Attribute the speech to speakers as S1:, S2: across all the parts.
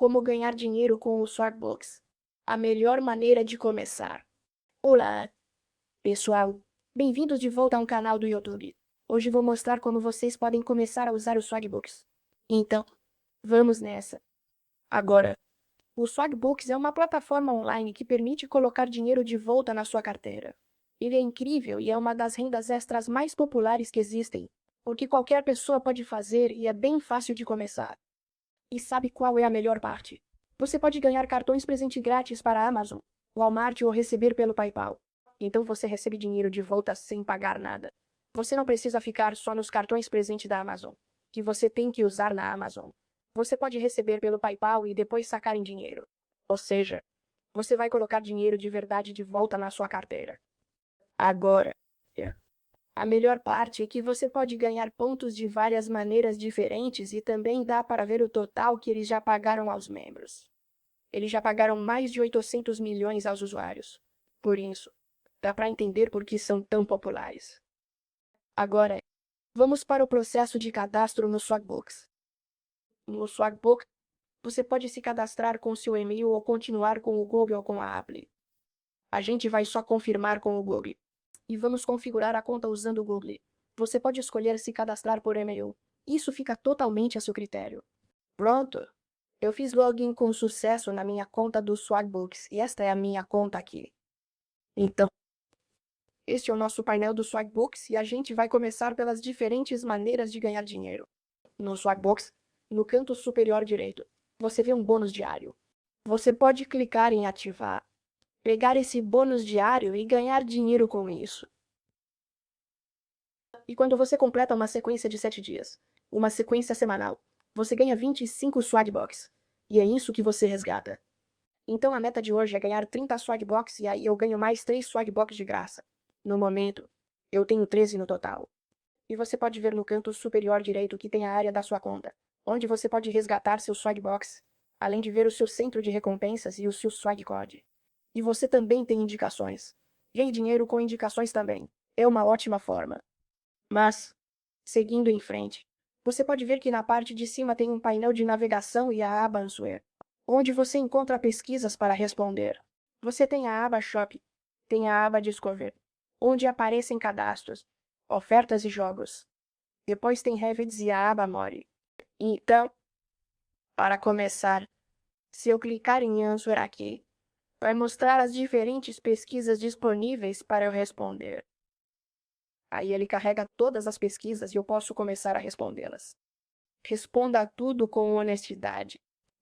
S1: Como ganhar dinheiro com o Swagbucks? A melhor maneira de começar. Olá, pessoal. Bem-vindos de volta a um canal do YouTube. Hoje vou mostrar como vocês podem começar a usar o Swagbucks. Então, vamos nessa. Agora, o Swagbucks é uma plataforma online que permite colocar dinheiro de volta na sua carteira. Ele é incrível e é uma das rendas extras mais populares que existem, porque qualquer pessoa pode fazer e é bem fácil de começar. E sabe qual é a melhor parte? Você pode ganhar cartões presente grátis para a Amazon, Walmart ou receber pelo PayPal. Então você recebe dinheiro de volta sem pagar nada. Você não precisa ficar só nos cartões presente da Amazon, que você tem que usar na Amazon. Você pode receber pelo PayPal e depois sacar em dinheiro. Ou seja, você vai colocar dinheiro de verdade de volta na sua carteira. Agora, a melhor parte é que você pode ganhar pontos de várias maneiras diferentes e também dá para ver o total que eles já pagaram aos membros. Eles já pagaram mais de 800 milhões aos usuários. Por isso, dá para entender por que são tão populares. Agora, vamos para o processo de cadastro no Swagbucks. No Swagbucks, você pode se cadastrar com seu e-mail ou continuar com o Google ou com a Apple. A gente vai só confirmar com o Google. E vamos configurar a conta usando o Google. Você pode escolher se cadastrar por e-mail. Isso fica totalmente a seu critério. Pronto! Eu fiz login com sucesso na minha conta do Swagbucks e esta é a minha conta aqui. Então, este é o nosso painel do Swagbucks e a gente vai começar pelas diferentes maneiras de ganhar dinheiro. No Swagbucks, no canto superior direito, você vê um bônus diário. Você pode clicar em ativar, pegar esse bônus diário e ganhar dinheiro com isso. E quando você completa uma sequência de 7 dias, uma sequência semanal, você ganha 25 Swagbucks. E é isso que você resgata. Então a meta de hoje é ganhar 30 Swagbucks e aí eu ganho mais 3 Swagbucks de graça. No momento, eu tenho 13 no total. E você pode ver no canto superior direito que tem a área da sua conta, onde você pode resgatar seus Swagbucks, além de ver o seu centro de recompensas e o seu Swag Code. E você também tem indicações. Ganhe dinheiro com indicações também. É uma ótima forma. Mas, seguindo em frente, você pode ver que na parte de cima tem um painel de navegação e a aba Answer, onde você encontra pesquisas para responder. Você tem a aba Shop, tem a aba Discover, onde aparecem cadastros, ofertas e jogos. Depois tem Reviews e a aba More. Então, para começar, se eu clicar em Answer aqui, vai mostrar as diferentes pesquisas disponíveis para eu responder. Aí ele carrega todas as pesquisas e eu posso começar a respondê-las. Responda a tudo com honestidade.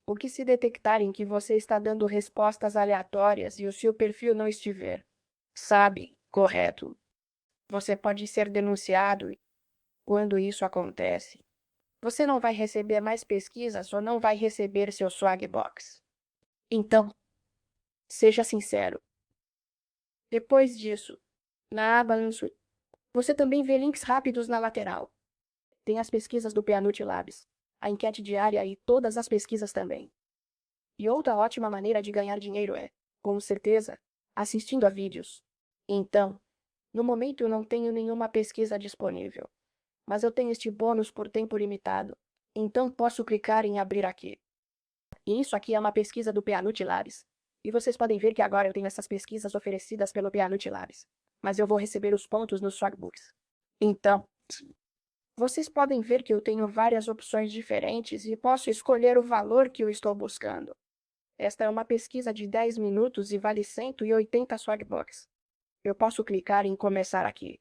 S1: O que se detectarem que você está dando respostas aleatórias e o seu perfil não estiver, sabe, correto, você pode ser denunciado e, quando isso acontece, você não vai receber mais pesquisas ou não vai receber seu Swagbox. Então, seja sincero. Depois disso, na aba Answer, você também vê links rápidos na lateral. Tem as pesquisas do Peanut Labs, a enquete diária e todas as pesquisas também. E outra ótima maneira de ganhar dinheiro é, com certeza, assistindo a vídeos. Então, no momento eu não tenho nenhuma pesquisa disponível, mas eu tenho este bônus por tempo limitado, então posso clicar em abrir aqui. E isso aqui é uma pesquisa do Peanut Labs. E vocês podem ver que agora eu tenho essas pesquisas oferecidas pelo Peanut Labs, mas eu vou receber os pontos nos Swagbooks. Então, vocês podem ver que eu tenho várias opções diferentes e posso escolher o valor que eu estou buscando. Esta é uma pesquisa de 10 minutos e vale 180 Swagbucks. Eu posso clicar em começar aqui.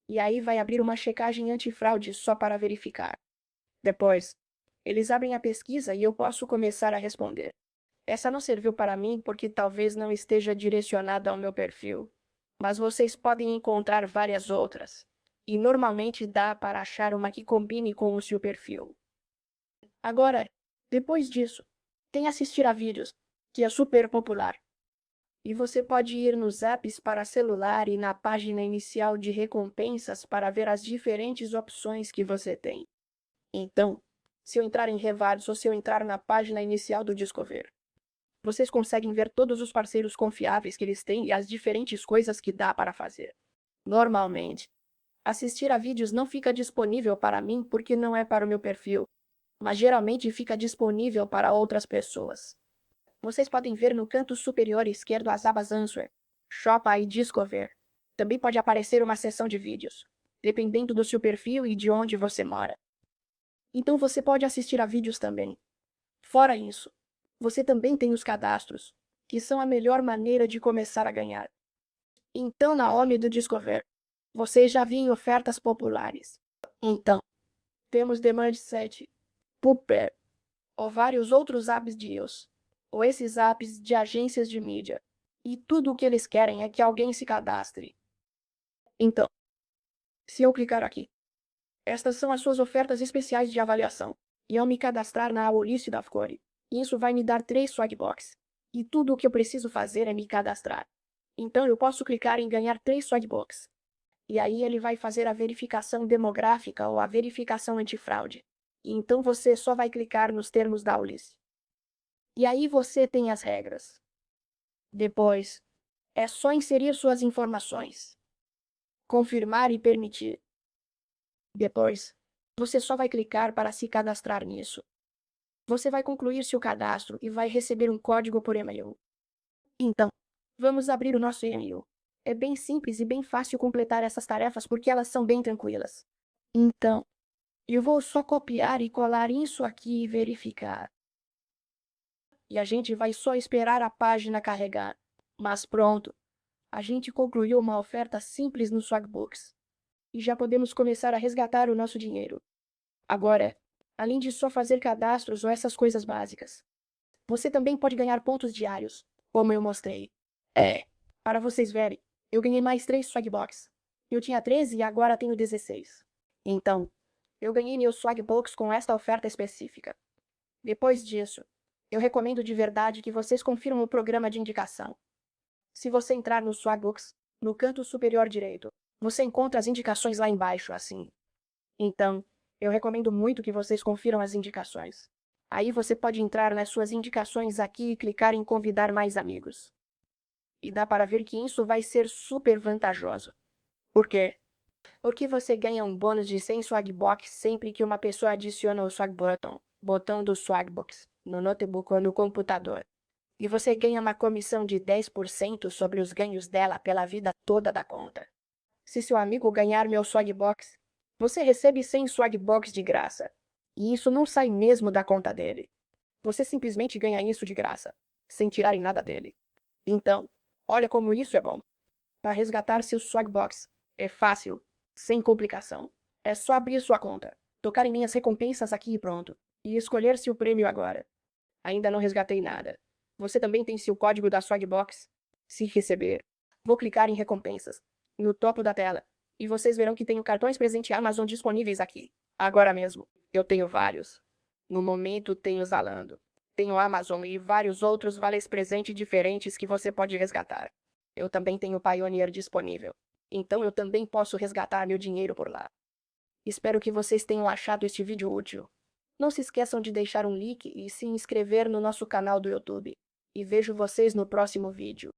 S1: E aí vai abrir uma checagem antifraude só para verificar. Depois, eles abrem a pesquisa e eu posso começar a responder. Essa não serviu para mim porque talvez não esteja direcionada ao meu perfil, mas vocês podem encontrar várias outras. E normalmente dá para achar uma que combine com o seu perfil. Agora, depois disso, tem assistir a vídeos, que é super popular. E você pode ir nos apps para celular e na página inicial de recompensas para ver as diferentes opções que você tem. Então, se eu entrar em Rewards ou se eu entrar na página inicial do Discover, vocês conseguem ver todos os parceiros confiáveis que eles têm e as diferentes coisas que dá para fazer. Normalmente, assistir a vídeos não fica disponível para mim porque não é para o meu perfil, mas geralmente fica disponível para outras pessoas. Vocês podem ver no canto superior esquerdo as abas Answer, Shoppa e Discover. Também pode aparecer uma seção de vídeos, dependendo do seu perfil e de onde você mora. Então você pode assistir a vídeos também. Fora isso, você também tem os cadastros, que são a melhor maneira de começar a ganhar. Então na home do Discover, vocês já viram ofertas populares. Então, temos Demand Set, Pupper, ou vários outros apps de iOS, ou esses apps de agências de mídia. E tudo o que eles querem é que alguém se cadastre. Então, se eu clicar aqui, estas são as suas ofertas especiais de avaliação. E ao me cadastrar na lista da Core, isso vai me dar 3 Swagbox. E tudo o que eu preciso fazer é me cadastrar. Então eu posso clicar em ganhar 3 Swagbox. E aí ele vai fazer a verificação demográfica ou a verificação antifraude. E então você só vai clicar nos termos da Ulysse. E aí você tem as regras. Depois, é só inserir suas informações. Confirmar e permitir. Depois, você só vai clicar para se cadastrar nisso. Você vai concluir seu cadastro e vai receber um código por e-mail. Então, vamos abrir o nosso e-mail. É bem simples e bem fácil completar essas tarefas porque elas são bem tranquilas. Então, eu vou só copiar e colar isso aqui e verificar. E a gente vai só esperar a página carregar. Mas pronto, a gente concluiu uma oferta simples no Swagbooks. E já podemos começar a resgatar o nosso dinheiro. Agora, além de só fazer cadastros ou essas coisas básicas, você também pode ganhar pontos diários, como eu mostrei. Para vocês verem, eu ganhei mais 3 Swagbox. Eu tinha 13 e agora tenho 16. Então, eu ganhei meus Swagbox com esta oferta específica. Depois disso, eu recomendo de verdade que vocês confiram o programa de indicação. Se você entrar no Swagbooks, no canto superior direito, você encontra as indicações lá embaixo, assim. Então, eu recomendo muito que vocês confiram as indicações. Aí você pode entrar nas suas indicações aqui e clicar em convidar mais amigos. E dá para ver que isso vai ser super vantajoso. Por quê? Porque você ganha um bônus de 100 Swagbox sempre que uma pessoa adiciona o Swag Button, botão do Swagbox, no notebook ou no computador. E você ganha uma comissão de 10% sobre os ganhos dela pela vida toda da conta. Se seu amigo ganhar meu Swagbox, você recebe 100 Swagbox de graça. E isso não sai mesmo da conta dele. Você simplesmente ganha isso de graça, sem tirarem nada dele. Então, olha como isso é bom. Para resgatar seu Swagbox, é fácil, sem complicação. É só abrir sua conta, tocar em minhas recompensas aqui e pronto, e escolher seu prêmio agora. Ainda não resgatei nada. Você também tem seu código da Swagbox? Se receber, vou clicar em recompensas, no topo da tela, e vocês verão que tenho cartões presente Amazon disponíveis aqui. Agora mesmo, eu tenho vários. No momento tenho Zalando, tenho Amazon e vários outros vales presente diferentes que você pode resgatar. Eu também tenho Pioneer disponível, então eu também posso resgatar meu dinheiro por lá. Espero que vocês tenham achado este vídeo útil. Não se esqueçam de deixar um like e se inscrever no nosso canal do YouTube. E vejo vocês no próximo vídeo.